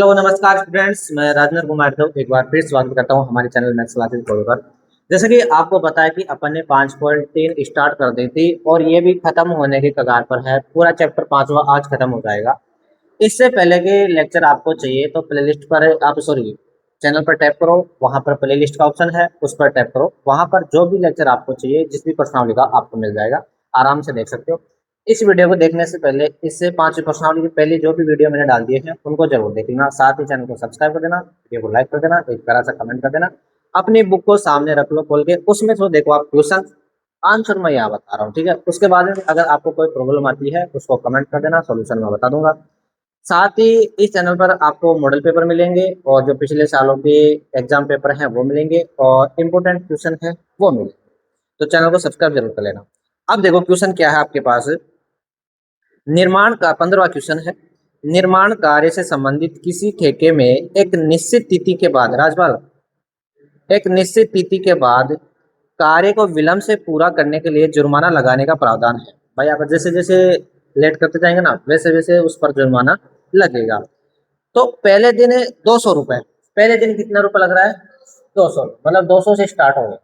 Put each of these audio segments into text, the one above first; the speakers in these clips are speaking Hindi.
हेलो नमस्कार स्टूडेंट्स, मैं राजेंद्र कुमार यादव एक बार फिर स्वागत करता हूं हमारे चैनल मैथ्स क्लासेस पर। जैसे कि आपको पता है कि अपन ने 5.3 स्टार्ट कर दी थी और ये भी खत्म होने के कगार पर है। पूरा चैप्टर 5वां आज खत्म हो जाएगा। इससे पहले के लेक्चर आपको चाहिए तो प्लेलिस्ट पर आप चैनल पर टैप करो, वहां पर प्लेलिस्ट का ऑप्शन है, उस पर टैप करो। वहां पर जो भी लेक्चर आपको चाहिए, जिस भी प्रश्नावली का आपको मिल जाएगा, आराम से देख सकते हो। इस वीडियो को देखने से पहले इससे 5 प्रश्नावली की पहले जो भी वीडियो मैंने डाल दिए हैं उनको जरूर देख लेना। साथ ही चैनल को सब्सक्राइब कर देना, वीडियो को लाइक कर देना, एक प्यारा सा कमेंट कर देना। अपनी बुक को सामने रख लो खोल के, उसमें तो देखो आप क्वेश्चन आंसर मैं यहाँ बता रहा हूँ, ठीक है। उसके बाद में अगर आपको कोई प्रॉब्लम आती है उसको कमेंट कर देना, सोल्यूशन मैं बता दूंगा। साथ ही इस चैनल पर आपको मॉडल पेपर मिलेंगे और जो पिछले सालों के एग्जाम पेपर हैं वो मिलेंगे और इम्पोर्टेंट क्वेश्चन है वो मिलेंगे। तो चैनल को सब्सक्राइब जरूर कर लेना। अब देखो क्वेश्चन क्या है आपके पास। निर्माण का 15वां क्वेश्चन है। निर्माण कार्य से संबंधित किसी ठेके में एक निश्चित तिथि के बाद राजपाल एक निश्चित तिथि के बाद कार्य को विलंब से पूरा करने के लिए जुर्माना लगाने का प्रावधान है। भाई आप जैसे जैसे लेट करते जाएंगे ना, वैसे वैसे उस पर जुर्माना लगेगा। तो पहले दिन है 200 रुपए। पहले दिन कितना रुपए लग रहा है? 200, मतलब 200 से स्टार्ट हो गया,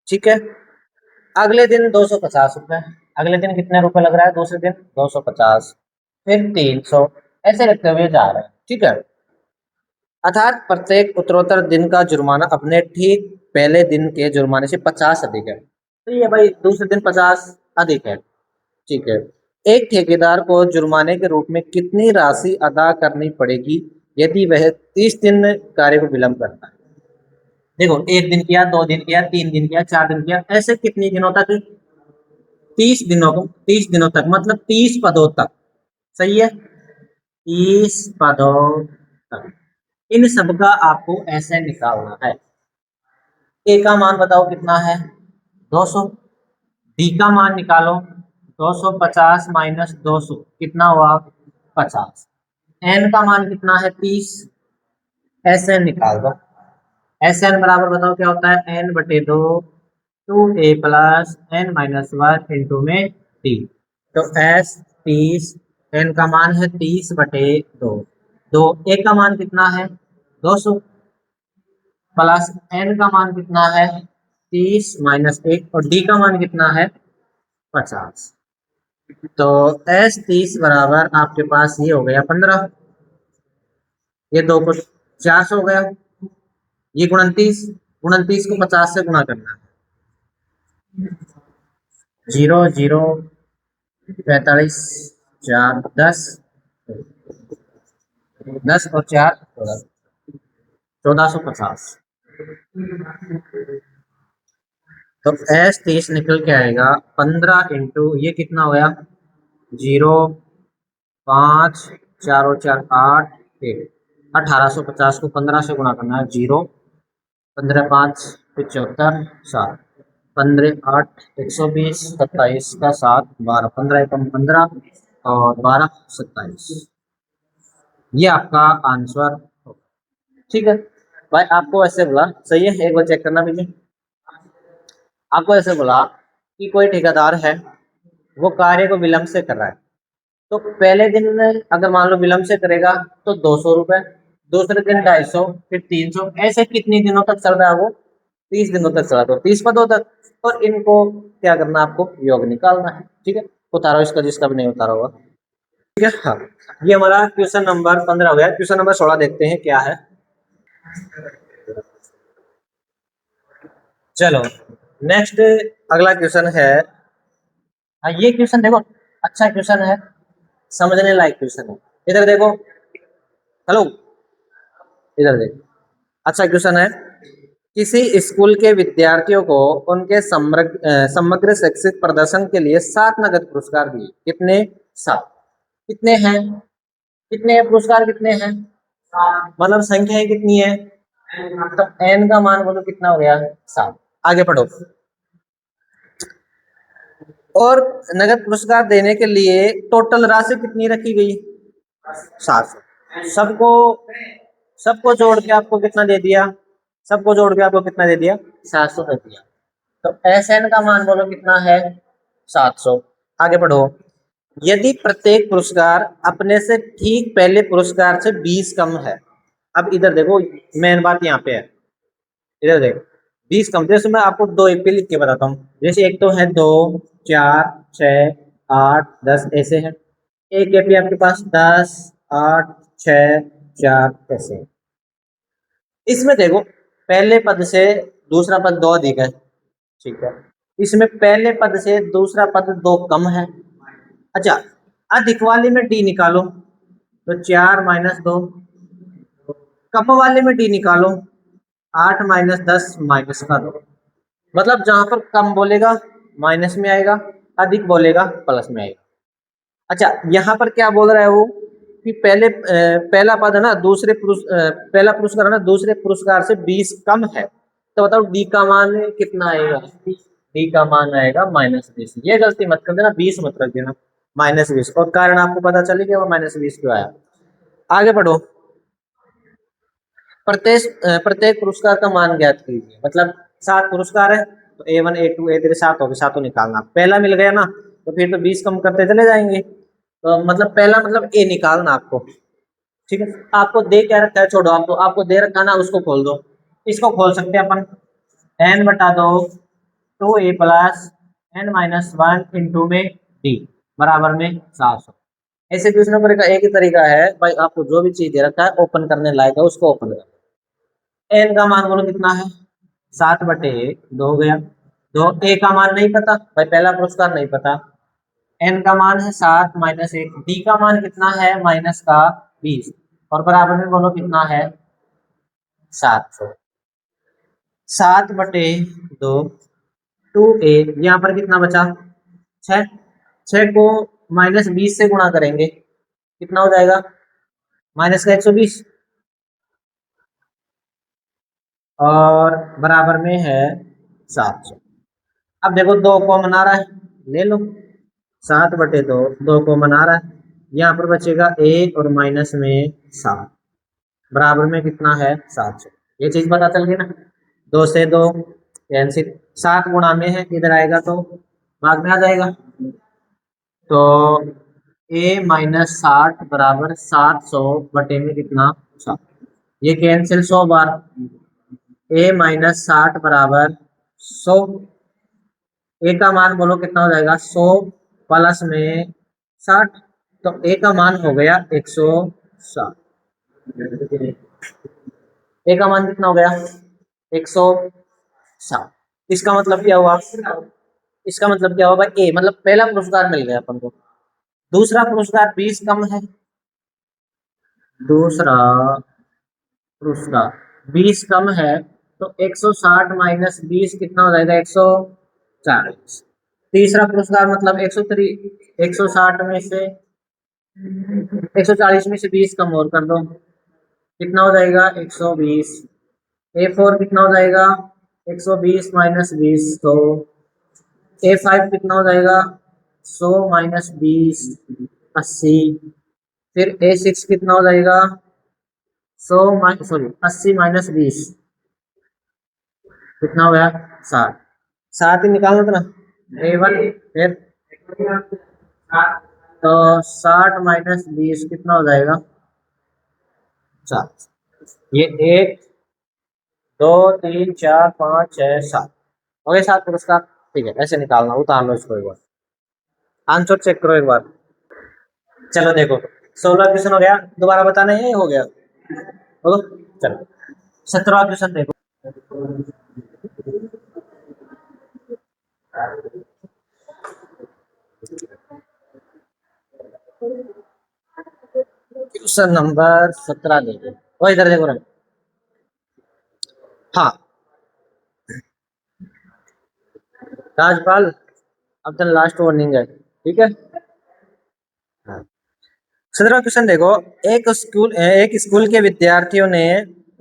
ठीक है। अगले दिन 250 रुपए। अगले दिन कितने रुपए लग रहा है? दूसरे दिन 250, फिर 300, ऐसे रखते हुए जा रहे हैं, ठीक है। अर्थात प्रत्येक उत्तरोत्तर दिन का जुर्माना अपने ठीक पहले दिन के जुर्माने से 50 अधिक है। तो ये भाई दूसरे दिन 50 अधिक है, ठीक है। एक ठेकेदार को जुर्माने के रूप में कितनी राशि अदा करनी पड़ेगी यदि वह 30 दिन कार्य को विलंब करता है? देखो, 1 दिन किया, 2 दिन किया, 3 दिन किया, 4 दिन किया, ऐसे कितने दिनों तक? 30 दिनों तक, मतलब 30 पदों तक। सही है, 30 पदों तक। इन सब का आपको ऐसे निकालना है। ए का मान बताओ कितना है? 200। डी का मान निकालो, 250 माइनस 200 कितना हुआ? 50। एन का मान कितना है? 30। एस एन निकाल दो। एस एन बराबर बताओ क्या होता है? एन बटे 2 2a plus n minus 1 into में डी। तो एस 30, एन का मान है 30 बटे 2। दो ए का मान कितना है? 200 प्लस एन का मान कितना है? 30 माइनस 1, और डी का मान कितना है? 50। तो एस 30 बराबर आपके पास ये हो गया 15। ये दो को 4 से हो गया। ये 29, 29 को 50 से गुणा करना है। 0 0 45 4 10, 10 और 4 1450। तो एस 30 निकल के आएगा 15 इंटू ये कितना हो गया? 0 5 4 और 4 8 1, 1850 को 15 से गुणा करना है। 0 15 5 75 7, 15 8 120, 27 का 7 12, 15 एकम 15 और 12 27। ये आपका आंसर होगा, ठीक है। भाई आपको ऐसे बोला, सही है, एक बार चेक करना भैया। आपको ऐसे बोला कि कोई ठेकेदार है, वो कार्य को विलंब से कर रहा है। तो पहले दिन अगर मान लो विलंब से करेगा तो 200 रुपए, दूसरे दिन 250, फिर 300, ऐसे कितने दिनों तक चल रहा है वो? 30 दिनों तक चला, तो 30 पदों तक। और इनको क्या करना है? आपको योग निकालना है, ठीक है। उतारो इसका, जिसका भी नहीं उतारा होगा, ठीक है। हाँ, ये हमारा क्वेश्चन नंबर 15 हो गया। क्वेश्चन नंबर 16 देखते हैं क्या है। चलो नेक्स्ट, अगला क्वेश्चन है। हाँ, ये क्वेश्चन देखो, अच्छा क्वेश्चन है, समझने लायक क्वेश्चन है। इधर देखो, हेलो, इधर देखो, अच्छा क्वेश्चन है। किसी स्कूल के विद्यार्थियों को उनके समग्र शैक्षिक प्रदर्शन के लिए 7 नगद पुरस्कार दिए। कितने? 7। कितने हैं? कितने पुरस्कार कितने हैं? मतलब संख्या कितनी है? तो एन का मान बोलो कितना हो गया? 7। आगे पढ़ो। और नगद पुरस्कार देने के लिए टोटल राशि कितनी रखी गई? 700। सबको सबको जोड़ के आपको कितना दे दिया? सबको जोड़ के आपको कितना दे दिया? 700 दे दिया। तो एस एन का मान बोलो कितना है? 700। आगे बढ़ो। यदि प्रत्येक पुरस्कार अपने से ठीक पहले पुरस्कार से 20 कम है। अब इधर देखो, मेन बात यहाँ पे है, इधर देखो 20 कम। जैसे मैं आपको दो एक पे लिख के बताता हूँ। जैसे एक तो है 2, 4, 6, 8, 10 ऐसे है। एक है भी आपके पास 10, 8, 6, 4 ऐसे है। इसमें देखो पहले पद से दूसरा पद 2 अधिक है, ठीक है। इसमें पहले पद से दूसरा पद 2 कम है। अच्छा, अधिक वाले में डी निकालो तो 4 - 2, कम वाले में डी निकालो 8 - 10 माइनस का 2। मतलब जहां पर कम बोलेगा माइनस में आएगा, अधिक बोलेगा प्लस में आएगा। अच्छा, यहाँ पर क्या बोल रहा है वो कि पहला पद है ना, पहला पुरस्कार है ना दूसरे पुरस्कार से 20 कम है। तो बताओ डी का मान कितना आएगा? डी का मान आएगा -20। ये गलती मत कर देना, 20 मत रख देना, -20। और कारण आपको पता चले कि वो -20 क्यों आया। आगे बढ़ो। प्रत्येक पुरस्कार का मान ज्ञात कीजिए। मतलब 7 पुरस्कार है तो A1 A2 A3 7 हो गए, सातों निकालना। पहला मिल गया ना तो फिर तो 20 कम करते चले जाएंगे। तो मतलब पहला मतलब ए निकालना आपको, ठीक है। आपको दे क्या रखा है, छोड़ो, आपको दे रखा है ना, उसको खोल दो। इसको खोल सकते हैं अपन, n/2 2a plus n-1 into में डी बराबर में 700। ऐसे क्वेश्चनों पर एक ही तरीका है भाई, आपको जो भी चीज दे रखा है ओपन करने लायक है उसको ओपन कर। एन का मान बोलो कितना है? 7/2 हो गया। दो ए का मान नहीं पता भाई, पहला पुरस्कार नहीं पता। एन का मान है 7 - 1, डी का मान कितना है माइनस का 20, और बराबर में बोलो कितना है 700। 7/2 2a, यहाँ पर कितना बचा 6। 6 को -20 से गुणा करेंगे कितना हो जाएगा माइनस का 120, और बराबर में है 700। अब देखो 2 कॉमन आ रहा है, ले लो। 7/2 2 कॉमन आ रहा है, यहाँ पर बचेगा 1 और माइनस में 7 बराबर में कितना है 700। ये चीज पता चल गई ना। 2 से 2 कैंसिल, 7 गुणा में है, इधर आएगा तो भाग में आ जाएगा। तो A-60 बराबर 700 में कितना 7, ये कैंसिल 100 बार। A-60 बराबर 100, ए का मान बोलो कितना हो जाएगा 100 प्लस में 60, तो ए का मान हो गया 160। ए का मान कितना हो गया 160। इसका मतलब क्या हुआ? इसका मतलब क्या हुआ भाई, ए मतलब पहला पुरस्कार मिल गया अपन को। दूसरा पुरस्कार 20 कम है, दूसरा पुरस्कार 20 कम है, तो 160 माइनस 20 कितना हो जाएगा 140। तीसरा पुरस्कार मतलब 160 में से 140 में से 20 कम और कर दो, कितना हो जाएगा 120। A4 कितना हो जाएगा 120 माइनस 20 तो A5 कितना हो जाएगा 100 माइनस 20 80। फिर A6 कितना हो जाएगा 100 सॉरी 80 माइनस 20 कितना हो गया 60। 7 ही निकालना था ना A1। फिर तो 60 माइनस 20 कितना हो जाएगा 7। ये 1 2 3 4 5 6 7 हो गए 7 पुरस्कार। ठीक है, ऐसे निकालना, उतार लो इसको एक बार, आंसर चेक करो एक बार। चलो देखो 16 क्वेश्चन हो गया, दोबारा बताना है, ये हो गया बोलो। चलो 17वां क्वेश्चन देखो। क्वेश्चन नंबर 17 देखो, वो इधर देखो ना। हाँ, राजपाल अब तक लास्ट वार्निंग है, ठीक है। हाँ। 17वां क्वेश्चन देखो। एक स्कूल के विद्यार्थियों ने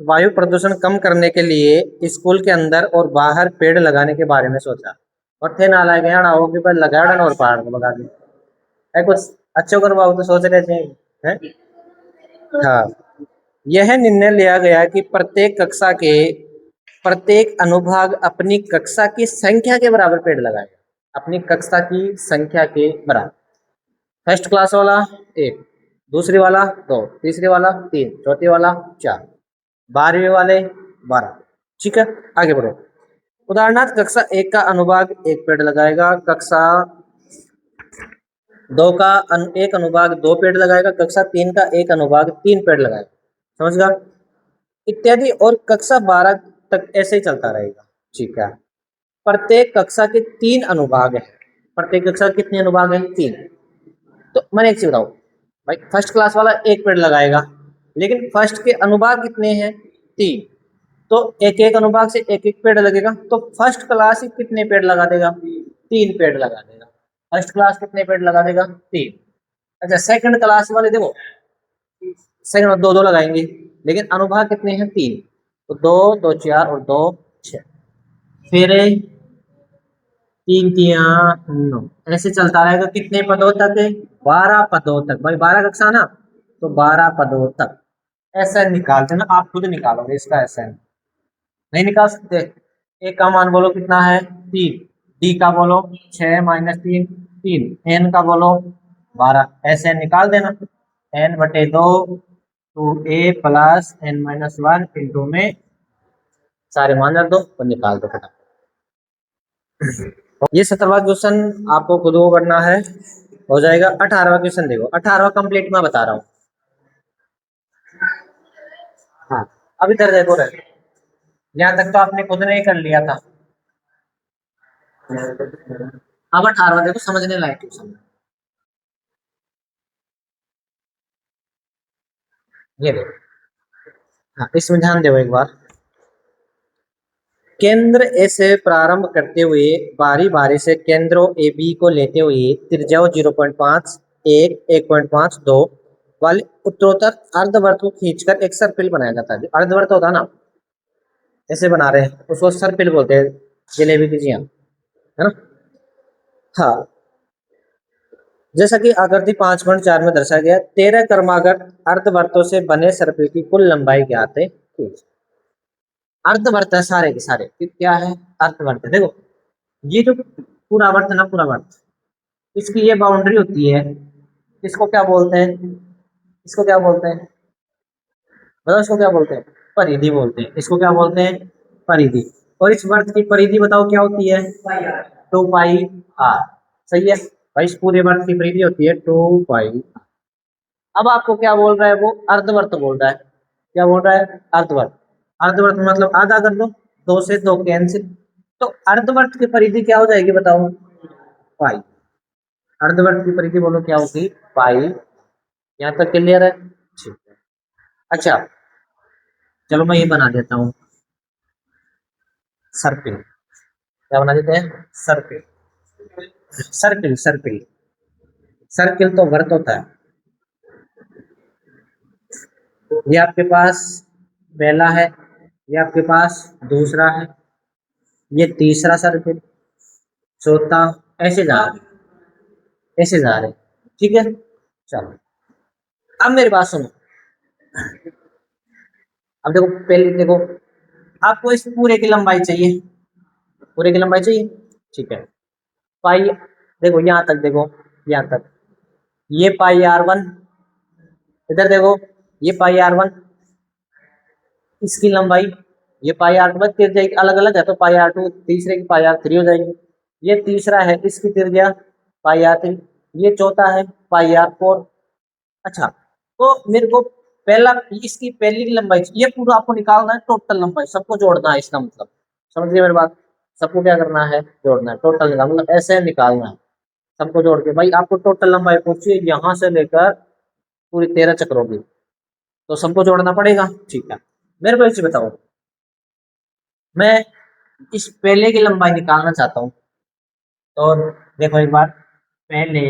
वायु प्रदूषण कम करने के लिए स्कूल के अंदर और बाहर पेड़ लगाने के बारे में सोचा। और थे नाला गया ना वो भी लगाड़ा और पहाड़ को लगा दी है, कुछ अच्छो करवाओ तो सोच रहे थे हैं। हाँ, यह निर्णय लिया गया कि प्रत्येक कक्षा के प्रत्येक अनुभाग अपनी कक्षा की संख्या के बराबर पेड़ लगाए, अपनी कक्षा की संख्या के बराबर। फर्स्ट क्लास वाला 1, दूसरी वाला 2, तीसरी वाला 3, चौथी वाला 4, 12वीं वाले 12। ठीक है, आगे बढ़ो। उदाहरणार्थ कक्षा 1 का अनुभाग 1 पेड़ लगाएगा, कक्षा 2 का एक अनुभाग 2 पेड़ लगाएगा, कक्षा 3 का एक अनुभाग 3 पेड़ लगाएगा। समझ गया, इत्यादि, और कक्षा 12 तक ऐसे ही चलता रहेगा। ठीक है, प्रत्येक कक्षा के 3 अनुभाग है। प्रत्येक कक्षा के कितने अनुभाग हैं? 3। तो मैंने एक चीज बताओ भाई, फर्स्ट क्लास वाला 1 पेड़ लगाएगा, लेकिन फर्स्ट के अनुभाग कितने हैं? 3। तो एक एक अनुभाग से एक एक पेड़ लगेगा, तो फर्स्ट क्लास ही कितने पेड़ लगा देगा? 3 पेड़ लगा देगा। फर्स्ट क्लास कितने पेड़ लगा देगा? 3। अच्छा, सेकंड क्लास वाले देखो, सेकंड 2 2 लगाएंगे, लेकिन अनुभाग कितने हैं? 3। तो 2 2 4 और 2 6, फिर 3 3 9, ऐसे चलता रहेगा। कितने पदों तक? 12 पदों तक। भाई 12 कक्षा ना, तो 12 पदों तक। ऐसा निकालते ना, आप खुद निकालोगे इसका। ऐसा नहीं निकाल सकते। ए का मान बोलो कितना है? 3। डी का बोलो 6 माइनस 3 3। एन का बोलो 12। ऐसे निकाल देना। n बटे 2 2a plus n minus 1 into में सारे मान रख दो और निकाल दो फटाफट। ये 17वां क्वेश्चन आपको खुद को करना है, हो जाएगा। 18वां क्वेश्चन देखो, 18वां कंप्लीट मैं बता रहा हूँ। हाँ, अभी इधर देखो रहे, यहाँ तक तो आपने खुद ने ही कर लिया था। अब 18वां देखो, समझने लायक क्वेश्चन। ये देखो, हाँ इसमें ध्यान दो एक बार। केंद्र ए से प्रारंभ करते हुए बारी बारी से केंद्रों ए बी को लेते हुए त्रिज्याओं 0.5 1 1.5 2 वाले उत्तरोत्तर अर्धवृत्त को खींचकर एक सर्पिल बनाया जाता है। जो अर्धवृत्त होता है ना, ऐसे बना रहे हैं, उसको सर्पिल बोलते हैं। जलेबी की जिया, है ना। हाँ, जैसा कि आकृति 5.4 में दर्शाया गया, 13 क्रमागत अर्धवृत्तों से बने सर्पिल की कुल लंबाई ज्ञात है। अर्धवृत्त है सारे के सारे, क्या है? अर्धवृत्त। देखो, ये जो पूरा वर्त ना, पूरा वर्त, इसकी ये बाउंड्री होती है, इसको क्या बोलते हैं? इसको क्या बोलते हैं? बताओ, इसको क्या बोलते हैं? परिधि बोलते हैं। इसको क्या बोलते हैं? परिधि। और इस वर्त की परिधि बताओ क्या होती है? 2 पाई r। सही है भाई, इस पूरे वर्त की परिधि होती है 2 पाई। अब आपको क्या बोल रहा है? वो अर्धवर्त बोल रहा है। क्या बोल रहा है? अर्धवर्त। अर्धवर्त मतलब आधा कर दो, 2 से 2 कैंसिल। तो अर्धवर्त की परिधि क्या हो जाएगी बताओ? पाई। अर्धवर्त की परिधि बोलो क्या होगी? पाई। यहाँ तक क्लियर है? ठीक है। अच्छा, चलो मैं ये बना देता हूँ सर्पिल। क्या बना देते हैं? सर्पिल। सर्पिल सर्पिल सर्किल तो वर्त होता है। ये आपके पास पहला है, ये आपके पास दूसरा है, ये तीसरा सर्किल, चौथा, ऐसे जा रहे, ऐसे जा रहे। ठीक है, चलो अब मेरी बात सुनो। अब देखो, पहले देखो, आपको इस पूरे की लंबाई चाहिए, पूरे की लंबाई चाहिए। ठीक है, पाई, देखो यहाँ तक, देखो यहाँ तक, ये पाई r1, इधर देखो ये पाई r1, इसकी लंबाई, ये पाई r2 त्रिज्या अलग अलग है, तो पाई r2 तीसरे की पाई r3 हो जाएगी। ये तीसरा है, इसकी त्रिज्या पाई r3। ये चौथा है पाई r4। अच्छा, तो मेरे को पहला, इसकी पहली की लंबाई, ये पूरा आपको निकालना है, टोटल लंबाई सबको जोड़ना है। इसका मतलब समझ गए मेरी बात? सबको क्या करना है? जोड़ना है, टोटल निकालना, मतलब ऐसे निकालना है सबको जोड़ के। भाई आपको टोटल लंबाई पूछिए यहाँ से लेकर पूरी 13 चक्रों की, तो सबको जोड़ना पड़ेगा। ठीक है, मेरे को एक चीज बताओ, मैं इस पहले की लंबाई निकालना चाहता हूँ, तो देखो एक बार, पहले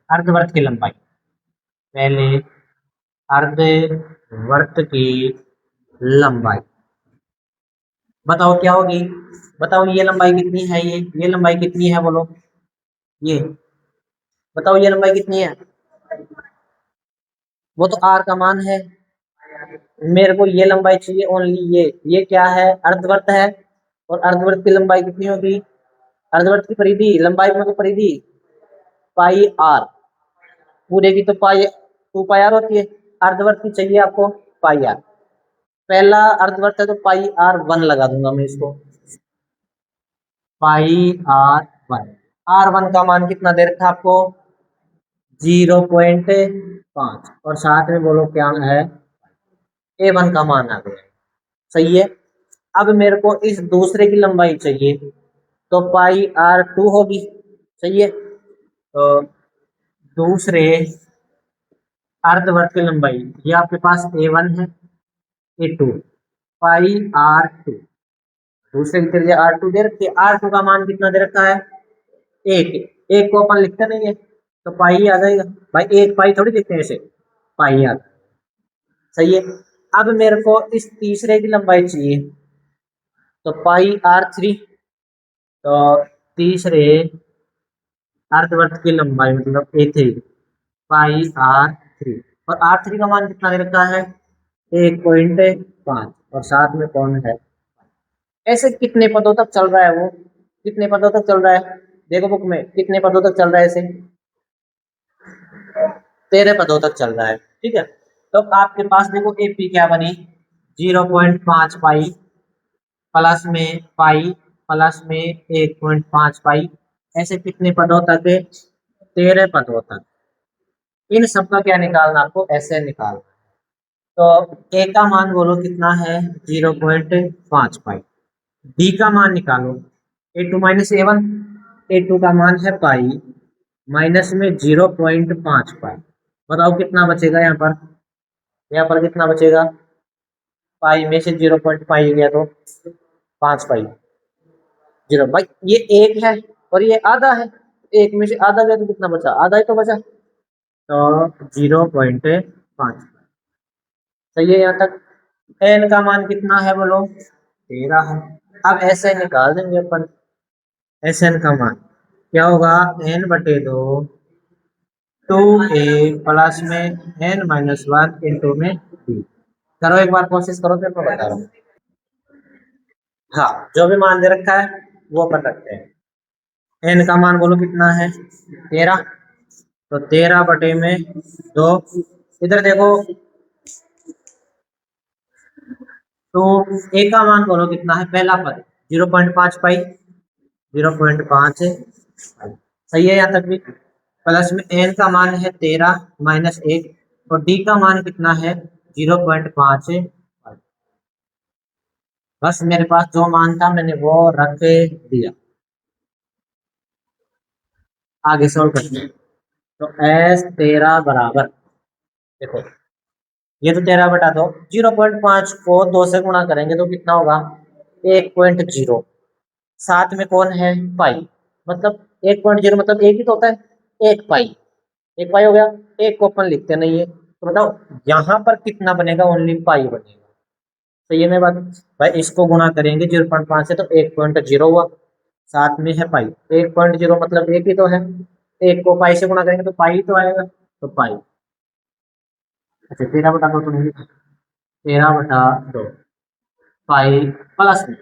अर्धवर्त की लंबाई, पहले अर्धवर्त की लंबाई बताओ क्या होगी? बताओ ये लंबाई कितनी है? ये लंबाई कितनी है बोलो? ये बताओ, ये लंबाई कितनी है? वो तो r का मान है। मेरे को ये लंबाई चाहिए ओनली ये क्या है? अर्धवर्त है। और अर्धवर्त की लंबाई कितनी होगी? अर्धवर्त की परिधि, लंबाई में परिधि पाई r। पूरे की तो पाई 2 पाई आर होती है, अर्धवर्त की चाहिए आपको पाई आर। पहला अर्धवर्त है तो पाई r1 लगा दूंगा मैं इसको, पाई r1। r1 का मान कितना दे रखा आपको 0.5, और साथ में बोलो क्या है a1 का मान आ गया। सही है। अब मेरे को इस दूसरे की लंबाई चाहिए, तो पाई r2 होगी। सही है। तो दूसरे अर्धवर्त की लंबाई, ये आपके पास a1 है, a2, पाई r2, दूसरे की त्रिज्या r2 दे रखी है। r2 का मान कितना दे रखा है 1, एक को अपन लिखते नहीं है तो पाई ही आ जाएगा भाई, एक पाई थोड़ी लिखते हैं इसे, पाई ही आता है। सही है। अब मेरे को इस तीसरे की लंबाई चाहिए, तो पाई r3, तो तीसरे अर्धवर्त की लंबाई मतलब a3, पाई r3, और r3 का मान कितना दे रखा है 1.5, और साथ में कौन है। ऐसे कितने पदों तक चल रहा है वो, कितने पदों तक चल रहा है देखो बुक में, कितने पदों तक चल रहा है ऐसे, 13 पदों तक चल रहा है। ठीक है। तो आपके पास देखो एपी क्या बनी 0.5 पाई प्लस में पाई प्लस में 1.5 पाई, ऐसे कितने पदों तक 13 पदों तक। इन सब का क्या निकालना आपको, ऐसे निकालना। तो ए का मान बोलो कितना है 0.5 पाई, डी का मान निकालो a2 माइनस a1, a2 का मान है पाई माइनस में 0.5 पाई। बताओ कितना बचेगा यहाँ पर, यहाँ पर कितना बचेगा, पाई में से 0.5 गया तो 5 पाई, 0 भाई, ये एक है और ये आधा है, एक में से आधा गया तो कितना बचा, आधा ही तो बचा, तो 0.5। सही है यहाँ तक। एन का मान कितना है बोलो 13 है। अब ऐसे निकाल देंगे अपन, एस एन का मान क्या होगा n/2 2a प्लस में n-1 इंटू में b। करो एक बार कोशिश करो, फिर मैं बता रहा हूँ। हाँ, जो भी मान दे रखा है वो अपन रखते हैं। n का मान बोलो कितना है 13, तो 13/2, इधर देखो, तो a का मान बोलो कितना है, पहला पद 0.5 पाई, 0.5 है। सही है यहाँ तक भी। प्लस में एन का मान है 13 माइनस 1, और डी का मान कितना है 0.5 है। बस मेरे पास जो मान था मैंने वो रख दिया। आगे सॉल्व करते हैं। तो S13 बराबर, देखो ये तो 13/2, 0.5 को 2 से गुणा करेंगे तो कितना होगा 1.0, साथ में कौन है पाई, मतलब 1.0 मतलब एक ही तो होता है, एक पाई, एक पाई हो गया, एक को अपन लिखते नहीं है, तो बताओ यहाँ पर कितना बनेगा, ओनली पाई बनेगा। तो ये मैं बात, भाई इसको गुणा करेंगे 0.5 से तो 1.0 हुआ, साथ में है पाई, 1.0 मतलब एक ही तो है, एक को पाई से गुणा करेंगे तो पाई तो आएगा, तो पाई। अच्छा 13/2 तो नहीं लिखा, 13/2 पाई प्लस में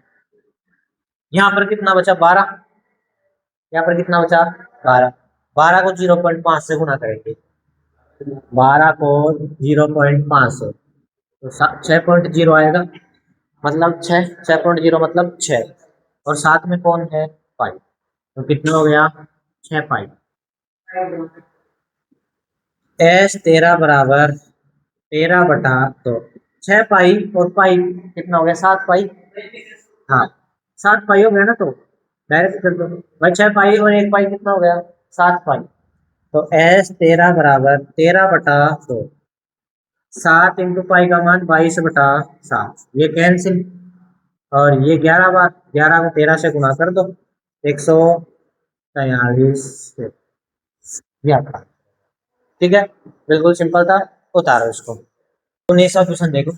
यहाँ पर कितना बचा 12, यहाँ पर कितना बचा 12, 12 को 0.5 से गुणा करेंगे, 12 को 0.5 से तो 6.0 आएगा, मतलब 6.0 मतलब 6, और साथ में कौन है पाई, तो कितना हो गया 6 पाई। S13 बराबर 13/2, 6 पाई और पाई कितना हो गया 7 पाई। हाँ 7 पाई हो गया ना, तो डायरेक्ट कर दो भाई, 6 पाई और 1 पाई कितना हो गया 7 पाई। तो S13 बराबर 13/2, 7 इंटू पाई का मान 22/7, ये कैंसिल, और ये 11 बार, 11 को 13 से गुणा कर दो, 143 ये आपका। ठीक है, बिल्कुल सिंपल था, उतारो इसको। 19वां क्वेश्चन देखो।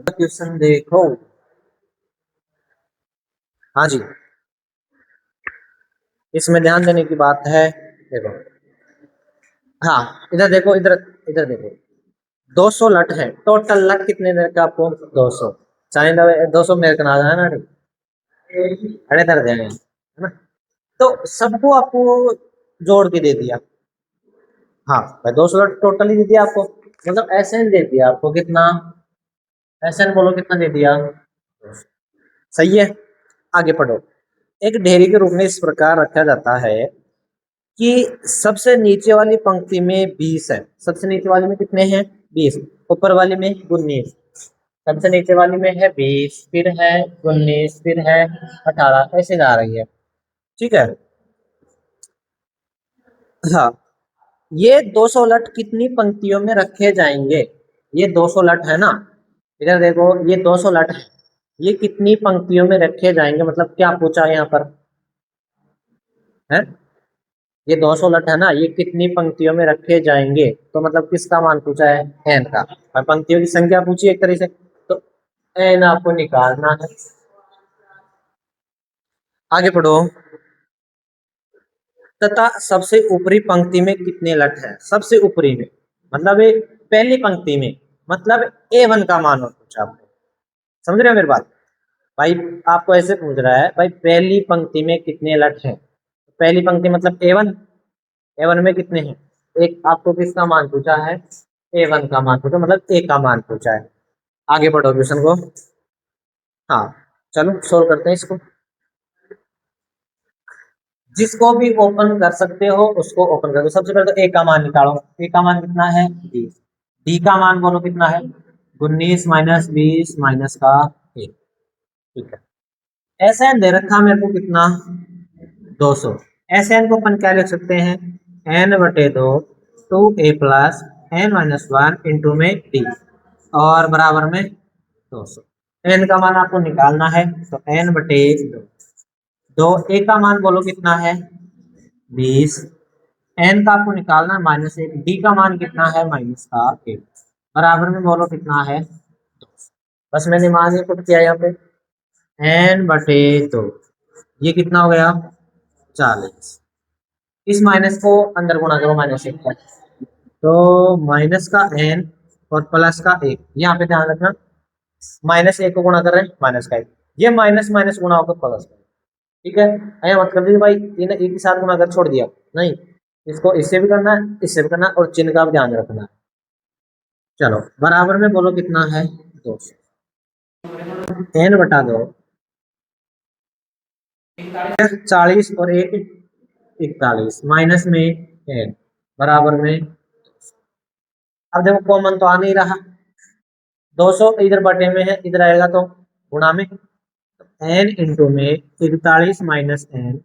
क्वेश्चन देखो, हाँ जी, इसमें ध्यान देने की बात है। देखो, हाँ इधर देखो, इधर इधर देखो, 200 लट है, टोटल लट कितने देर का आपको 200, चाहे 200 मेरे का ना है ना, खड़े दर्ज है ना। तो सबको आपको जोड़ के दे दिया। हाँ भाई 200 टोटल ही दे दिया आपको, मतलब एसएन दे दिया आपको कितना, एसएन बोलो कितना दे दिया। सही है। आगे पढ़ो। एक ढेरी के रूप में इस प्रकार रखा जाता है कि सबसे नीचे वाली पंक्ति में 20 है, सबसे नीचे वाली में कितने हैं 20, ऊपर वाली में 19। सबसे नीचे वाली में है 20, फिर है 19, फिर है 18, ऐसे जा रही है। ठीक है। हाँ, ये 200 लट कितनी पंक्तियों में रखे जाएंगे। ये 200 लट है ना, इधर देखो ये 200 लट है, ये कितनी पंक्तियों में रखे जाएंगे, मतलब क्या पूछा है यहाँ पर है। ये 200 लट है ना, ये कितनी पंक्तियों में रखे जाएंगे, तो मतलब किसका मान पूछा है, एन का। और पंक्तियों की संख्या पूछी एक तरह से, तो एन आपको निकालना है। आगे पढ़ो। तथा सबसे ऊपरी पंक्ति में कितने लट है, सबसे ऊपरी में मतलब ये पहली पंक्ति में, मतलब A1 का मान पूछा आपको। समझ रहे हो मेरी बात भाई, आपको ऐसे पूछ रहा है भाई पहली पंक्ति में कितने लट हैं, पहली पंक्ति मतलब A1, A1 में कितने हैं, एक आपको किसका मान पूछा है, A1 का मान पूछा, मतलब A का मान पूछा है। आगे बढ़ो क्वेश्चन को। हाँ चलो सोल्व करते हैं इसको। जिसको भी ओपन कर सकते हो उसको ओपन कर दो। सबसे पहले तो ए का मान निकालो, ए का मान कितना है 20, डी का मान बोलो कितना है 19 माइनस 20 माइनस का 1। ठीक है। एस एन दे रखा मेरे को कितना 200। एस एन को अपन क्या लिख सकते हैं, एन बटे दो, 2a plus n minus 1 into में डी, और बराबर में 200। एन का मान आपको निकालना है, तो एन बटे दो, दो ए का मान बोलो कितना है 20, एन का आपको निकालना है -1, डी का मान कितना है -1, बराबर में बोलो कितना है 2। बस मैंने मान ही पुट किया यहाँ पे, एन बटे 2, ये कितना हो गया 40। इस माइनस को अंदर गुणा करो -1 का, तो माइनस का एन और प्लस का 1, यहाँ पे ध्यान रखना -1 को गुणा कर रहे हैं माइनस का 1, ये माइनस माइनस गुणा होकर प्लस। ठीक है, ऐसा मत कर दीजिए भाई इन्हें एक ही साथ गुणा कर छोड़ दिया, नहीं, इसको इससे भी करना है इससे भी करना है, और चिन्ह का भी ध्यान रखना है। चलो बराबर में बोलो कितना है 200, एन बटा दो 40 और 1 41 माइनस में एन बराबर में। अब देखो कॉमन तो आ नहीं रहा, 200 इधर बटे में है, इधर आएगा तो गुणा में, एन इंटू में 41 माइनस एन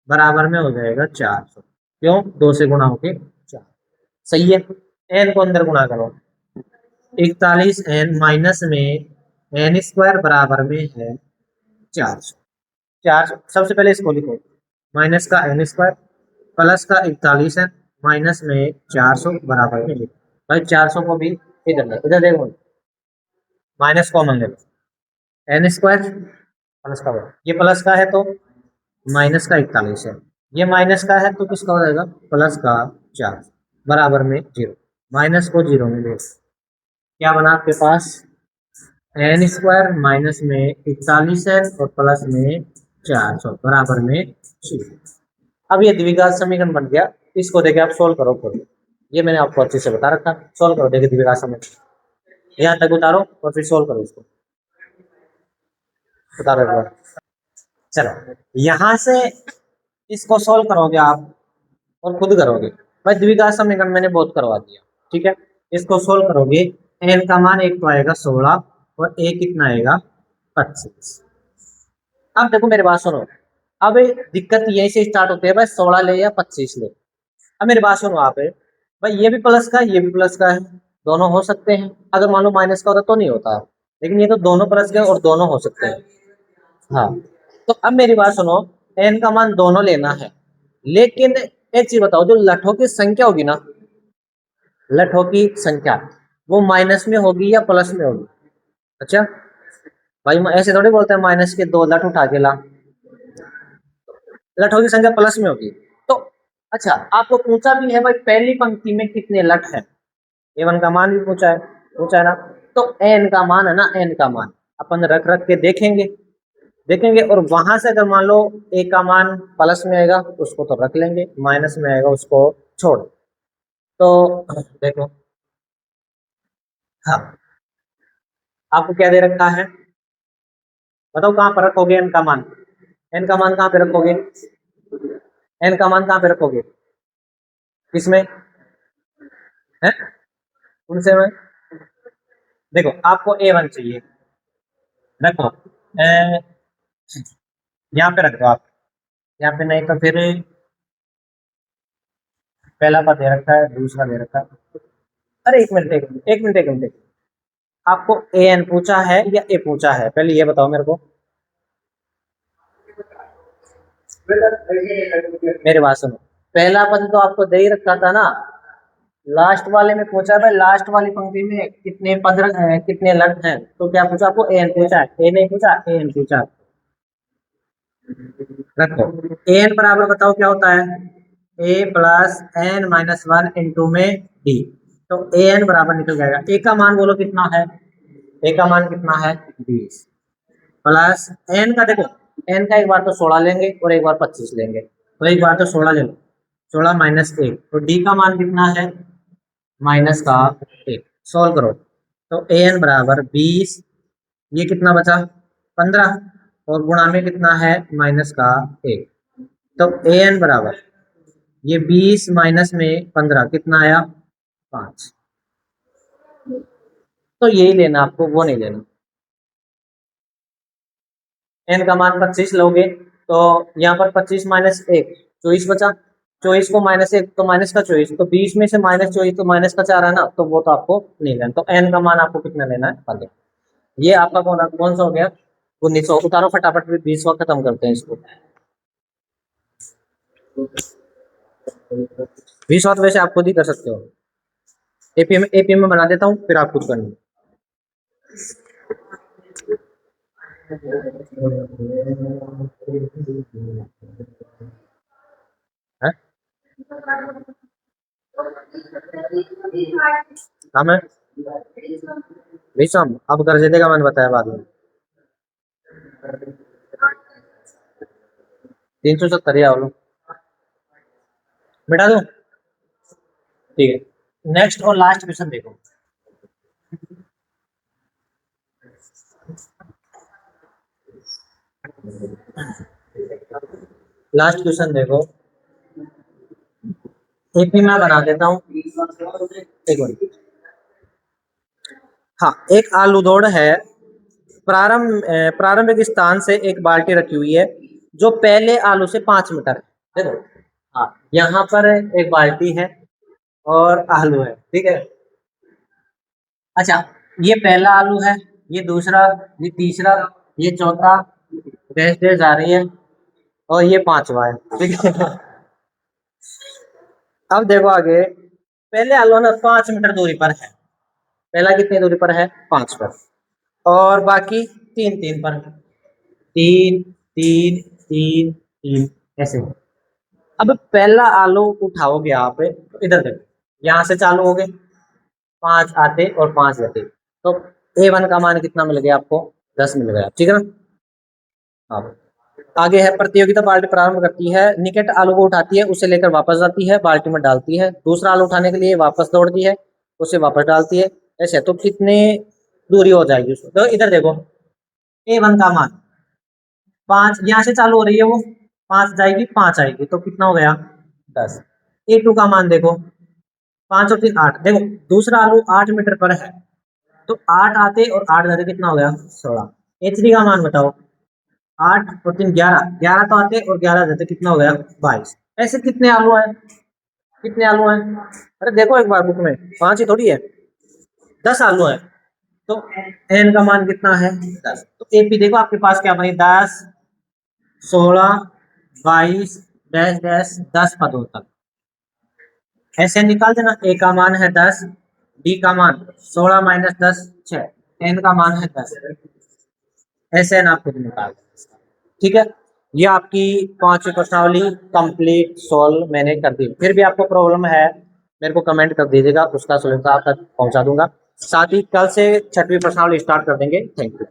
बराबर में हो जाएगा 400, क्यों 2 से गुणा होके 4। सही है। एन को अंदर गुणा करो, 41 एन माइनस में एन स्क्वायर बराबर में है 400। 400 सबसे पहले इसको लिखो, माइनस का एन स्क्वायर प्लस का 41 एन माइनस में 400 बराबर में लिखो। भाई 400 को भी इधर ले, इधर देखो माइनस कॉमन ले लो, एन स्क्वायर प्लस का, ये प्लस का है तो माइनस का 41 है, ये माइनस का है तो किसका हो जाएगा प्लस का 4 बराबर में 0, माइनस को 0 में ले, क्या बना आपके पास एन स्क्वायर माइनस में 41 एन और प्लस में 400 बराबर में 0। अब ये द्विघात समीकरण बन गया, इसको देखे आप सोल्व करो खुद, ये मैंने आपको अच्छे से बता रखा, सोल्व करो देखे द्विघात समीकरण, यहाँ तक उतारो और फिर सोल्व करो इसको, उतारो एक बार। चलो यहाँ से इसको सोल्व करोगे आप और खुद करोगे, भाई द्विघात समीकरण मैंने बहुत करवा दिया। ठीक है, इसको सोल्व करोगे, एन का मान एक तो आएगा 16 और ए कितना आएगा 25। अब देखो मेरी बात सुनो, अब दिक्कत यही से स्टार्ट होती है भाई 16 ले या 25 ले। अब मेरी बात सुनो आप, भाई ये भी प्लस का है ये भी प्लस का है, दोनों हो सकते हैं, अगर मान लो माइनस का होता तो नहीं होता, लेकिन ये तो दोनों प्लस के और दोनों हो सकते हैं। हाँ, तो अब मेरी बात सुनो, एन का मान दोनों लेना है, लेकिन एक चीज बताओ, जो लठों की संख्या होगी ना, लठों की संख्या वो माइनस में होगी या प्लस में होगी। अच्छा भाई ऐसे थोड़ी बोलते हैं माइनस के 2 लठ उठा के ला, लठों की संख्या प्लस में होगी। तो अच्छा आपको पूछा भी है भाई पहली पंक्ति में कितने लठ है, A1 का मान भी पूछा है ना, तो एन का मान है ना, एन का मान अपन रख रख के देखेंगे, देखेंगे, और वहां से अगर मान लो ए का मान प्लस में आएगा उसको तो रख लेंगे, माइनस में आएगा उसको छोड़। तो देखो, हाँ, आपको क्या दे रखा है, बताओ कहाँ पर रखोगे एन का मान, एन का मान कहाँ पे रखोगे, एन का मान कहाँ पे रखोगे, किसमें है, उनसे में। देखो आपको A1 चाहिए, रखो यहाँ पे रख दो आप, यहाँ पे नहीं तो फिर पहला पद दे रखा है, दूसरा दे रखा है। अरे एक मिनट, एक मिनट, एक मिनट, एक मिनट, आपको AN पूछा है या A पूछा है, पहले ये बताओ मेरे को, मेरी बात सुनो, पहला पद तो आपको दे ही रखा था ना, लास्ट वाले में पूछा भाई, लास्ट वाली पंक्ति में कितने पद हैं, कितने लट हैं, तो क्या पूछा आपको, AN पूछा है, A नहीं पूछा, AN पूछा। रखो, AN बराबर बताओ क्या होता है, A plus n minus one into में D, तो AN बराबर निकल जाएगा, A का मान बोलो कितना है, A का मान कितना है 20, प्लस N का, देखो N का एक बार तो 16 लेंगे और एक बार 25 लेंगे, तो एक बार तो 16 ले लो, 16 माइनस 1, तो D का मान कितना है माइनस का 1, सॉल्व करो, तो AN बराबर 20, ये कितना बचा 15, और गुणा में कितना है माइनस का 1, तो AN बराबर ये 20 माइनस में 15 कितना आया 5, तो यही लेना आपको, वो नहीं लेना। एन का मान 25 लोगे तो यहाँ पर 25 माइनस 1 24 बचा, 24 को माइनस 1 तो माइनस का 24, तो 20 में से माइनस 24 तो माइनस का 4 है ना, तो वो तो आपको नहीं लेना, तो एन का मान आपको कितना लेना है 15। ये आपका कौन सा हो गया 1900, उतारो फटाफट, 20 खत्म करते हैं इसको। 20 तो वैसे आप खुद ही कर सकते हो, एपीएम में बना देता हूँ, फिर आप खुद करना। है काम है विषम, अब कर देगा मैंने बताया बाद में 370 या बोलो, मिटा दो, ठीक है। नेक्स्ट और लास्ट क्वेश्चन देखो, लास्ट क्वेश्चन देखो, एक भी मैं बना देता हूँ, एक मिनट। हाँ, एक आलू दौड़ है, प्रारंभिक स्थान से एक बाल्टी रखी हुई है जो पहले आलू से 5 मीटर है, देखो, हाँ यहाँ पर एक बाल्टी है और आलू है, ठीक है। अच्छा, ये पहला आलू है, ये दूसरा, ये तीसरा, ये चौथा, डैश डैश आ रही है, और ये पांचवा है, ठीक है। अब देखो आगे, पहले आलू ना 5 मीटर दूरी पर है, पहला कितनी दूरी पर है 5 पर, और बाकी 3 3 पर, 3 3 3 3 ऐसे। अब पहला आलू उठाओगे आप, तो इधर देखो, यहाँ से चालू हो गए, 5 आते और 5 जाते, तो A1 का मान कितना मिल गया आपको 10 मिल गया, ठीक है ना। हाँ, आगे है, प्रतियोगिता बाल्टी प्रारंभ करती है, निकट आलू को उठाती है, उसे लेकर वापस जाती है, बाल्टी में डालती है, दूसरा आलू उठाने के लिए वापस दौड़ती है, उसे वापस डालती है, ऐसे तो कितने दूरी हो जाएगी उसको, तो इधर देखो A1 का मान 5, यहाँ से चालू हो रही है वो, 5 जाएगी 5 आएगी, तो कितना हो गया 10। A2 का मान देखो, 5 और 3 8, देखो दूसरा आलू 8 मीटर पर है, तो 8 आते और 8 जाते कितना हो गया 16। A3 का मान बताओ, 8 और 3 11, 11 तो आते और 11 जाते कितना हो गया 22। ऐसे कितने आलू हैं, कितने आलू हैं, अरे देखो एक बार बुक में, 5 ही थोड़ी है, 10 आलू है, तो एन का मान कितना है 10, तो एपी देखो आपके पास क्या बनी 10 16 22 डैश डैश 10 पदों तक, ऐसे निकाल देना। ए का मान है 10, डी का मान 16 माइनस 10 6, एन का मान है 10, ऐसे एन आप खुद निकाल, ठीक है। ये आपकी 5वीं प्रश्नावली कंप्लीट सॉल्व मैंने कर दी, फिर भी आपको प्रॉब्लम है मेरे को कमेंट कर दीजिएगा, उसका सॉल्यूशन आप तक पहुंचा दूंगा। साथ ही कल से 6वीं प्रश्नावली स्टार्ट कर देंगे। Thank you.